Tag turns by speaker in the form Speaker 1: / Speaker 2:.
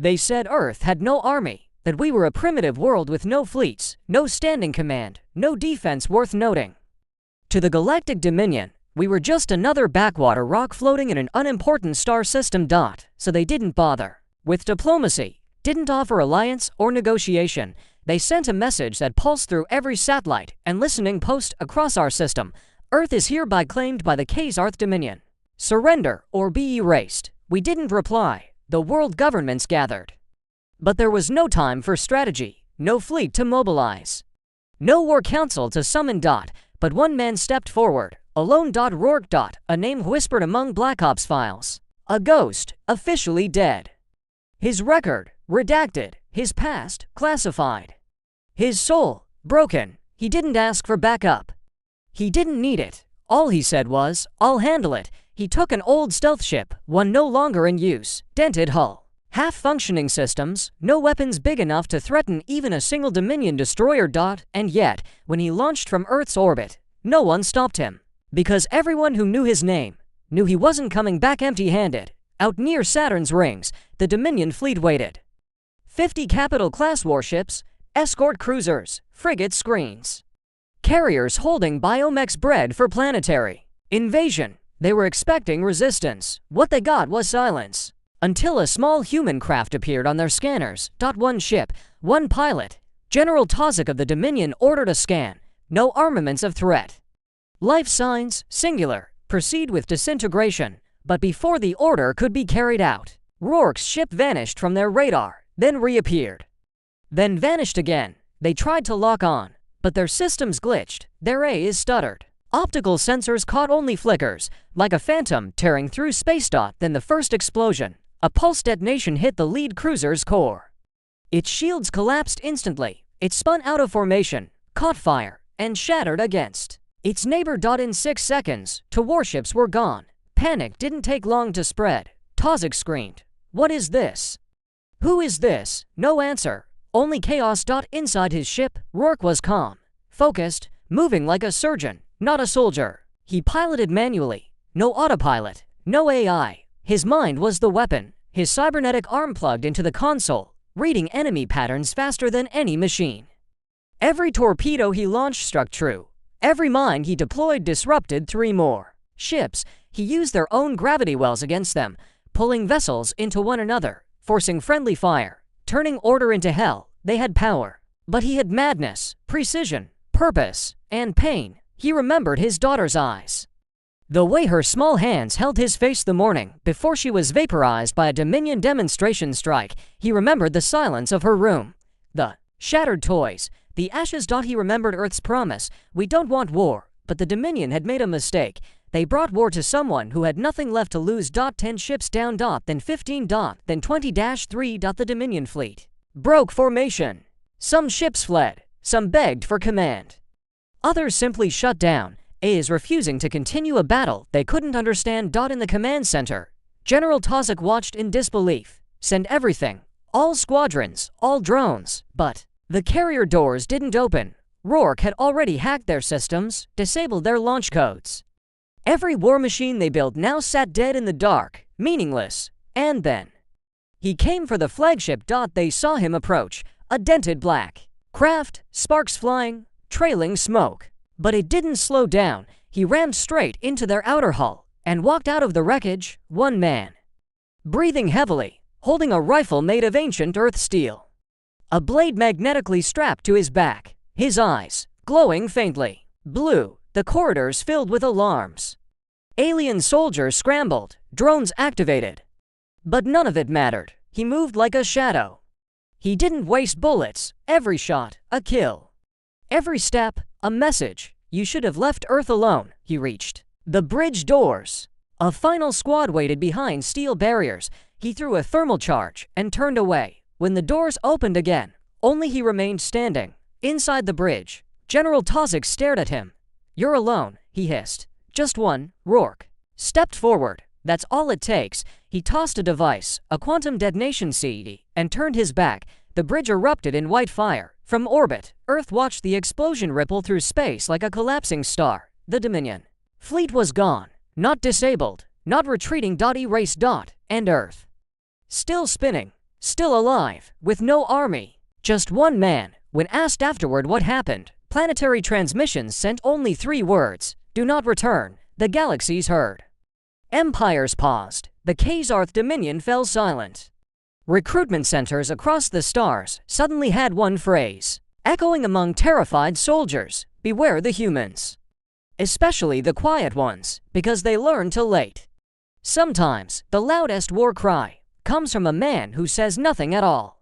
Speaker 1: They said Earth had no army, that we were a primitive world with no fleets, no standing command, no defense worth noting. To the Galactic Dominion, we were just another backwater rock floating in an unimportant star system. So they didn't bother with diplomacy, didn't offer alliance or negotiation. They sent a message that pulsed through every satellite and listening post across our system. Earth is hereby claimed by the K'Arth Dominion. Surrender or be erased. We didn't reply. The world governments gathered. But there was no time for strategy, no fleet to mobilize, no war council to summon. But one man stepped forward, alone. Rourke. A name whispered among Black Ops files. A ghost, officially dead. His record, redacted. His past, classified. His soul, broken. He didn't ask for backup. He didn't need it. All he said was, "I'll handle it." He took an old stealth ship, one no longer in use, dented hull, half-functioning systems, no weapons big enough to threaten even a single Dominion destroyer. And yet, when he launched from Earth's orbit, no one stopped him. Because everyone who knew his name knew he wasn't coming back empty-handed. Out near Saturn's rings, the Dominion fleet waited. 50 capital-class warships, escort cruisers, frigate screens, carriers holding biomex bred for planetary invasion. They were expecting resistance. What they got was silence. Until a small human craft appeared on their scanners. One ship, one pilot. General Tozik of the Dominion ordered a scan. No armaments of threat. Life signs, singular. Proceed with disintegration. But before the order could be carried out, Rourke's ship vanished from their radar, then reappeared. Then vanished again. They tried to lock on, but their systems glitched. Their AIs stuttered. Optical sensors caught only flickers, like a phantom tearing through space. Then the first explosion. A pulse detonation hit the lead cruiser's core. Its shields collapsed instantly. It spun out of formation, caught fire, and shattered against its neighbor. In 6 seconds, 2 warships were gone. Panic didn't take long to spread. Tozik screamed, "What is this? Who is this?" No answer. Only chaos. Inside his ship, Rourke was calm, focused, moving like a surgeon, not a soldier. He piloted manually. No autopilot, no AI. His mind was the weapon. His cybernetic arm plugged into the console, reading enemy patterns faster than any machine. Every torpedo he launched struck true. Every mine he deployed disrupted 3 more ships. He used their own gravity wells against them, pulling vessels into one another, forcing friendly fire, turning order into hell. They had power, but he had madness, precision, purpose, and pain. He remembered his daughter's eyes. The way her small hands held his face the morning before she was vaporized by a Dominion demonstration strike. He remembered the silence of her room, the shattered toys, the ashes. He remembered Earth's promise. "We don't want war," but the Dominion had made a mistake. They brought war to someone who had nothing left to lose. 10 ships down. Then 15. Then 20-3. The Dominion fleet broke formation. Some ships fled. Some begged for command. Others simply shut down. AIs refusing to continue a battle they couldn't understand. In the command center, General Tozik watched in disbelief. Send everything. All squadrons. All drones. But the carrier doors didn't open. Rourke had already hacked their systems, disabled their launch codes. Every war machine they built now sat dead in the dark, meaningless. And then he came for the flagship. They saw him approach, a dented black craft, sparks flying, trailing smoke. But it didn't slow down. He rammed straight into their outer hull and walked out of the wreckage, one man, breathing heavily, holding a rifle made of ancient earth steel, a blade magnetically strapped to his back, his eyes glowing faintly blue, the corridors filled with alarms. Alien soldiers scrambled, drones activated. But none of it mattered. He moved like a shadow. He didn't waste bullets. Every shot, a kill. Every step, a message. You should have left Earth alone. He reached the bridge doors. A final squad waited behind steel barriers. He threw a thermal charge and turned away. When the doors opened again, only he remained standing. Inside the bridge, General Tozik stared at him. "You're alone," he hissed. "Just one." Rourke stepped forward. "That's all it takes." He tossed a device, a quantum detonation seed, and turned his back. The bridge erupted in white fire. From orbit, Earth watched the explosion ripple through space like a collapsing star. The Dominion fleet was gone. Not disabled, not retreating. Erased. And Earth still spinning, Still alive, with no army. Just one man. When asked afterward what happened, planetary transmissions sent only 3 words: "Do not return." The galaxies heard. Empires paused. The Kazarth Dominion fell silent. Recruitment centers across the stars suddenly had one phrase, echoing among terrified soldiers: "Beware the humans." Especially the quiet ones, because they learn too late. Sometimes, the loudest war cry comes from a man who says nothing at all.